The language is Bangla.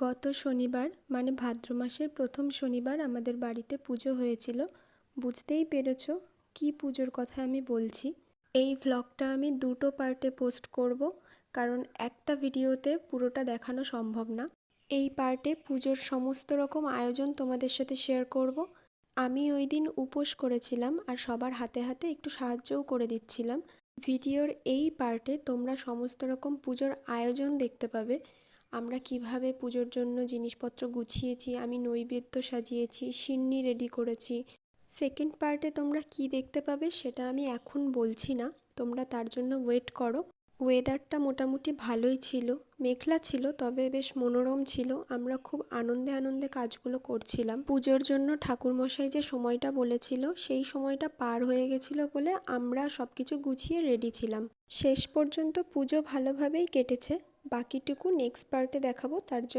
গত শনিবার মানে ভাদ্র মাসের প্রথম শনিবার আমাদের বাড়িতে পুজো হয়েছিল। বুঝতেই পেরেছ কী পুজোর কথা আমি বলছি। এই ভ্লগটা আমি দুটো পার্টে পোস্ট করব, কারণ একটা ভিডিওতে পুরোটা দেখানো সম্ভব না। এই পার্টে পুজোর সমস্ত রকম আয়োজন তোমাদের সাথে শেয়ার করব। আমি ওই দিন উপোস করেছিলাম আর সবার হাতে হাতে একটু সাহায্যও করে দিচ্ছিলাম। ভিডিওর এই পার্টে তোমরা সমস্ত রকম পুজোর আয়োজন দেখতে পাবে। আমরা কিভাবে পুজোর জন্য জিনিসপত্র গুছিয়েছি, আমি নৈবেদ্য সাজিয়েছি, সিন্নি রেডি করেছি। সেকেন্ড পার্টে তোমরা কি দেখতে পাবে সেটা আমি এখন বলছি না, তোমরা তার জন্য ওয়েট করো। ওয়েদারটা মোটামুটি ভালোই ছিল, মেঘলা ছিল তবে বেশ মনোরম ছিল। আমরা খুব আনন্দে আনন্দে কাজগুলো করছিলাম। পুজোর জন্য ঠাকুরমশাই যে সময়টা বলেছিল সেই সময়টা পার হয়ে গেছিল বলে আমরা সব কিছু গুছিয়ে রেডি ছিলাম। শেষ পর্যন্ত পুজো ভালোভাবেই কেটেছে। বাকিটুকু নেক্সট পার্টে দেখাবো, তার জন্য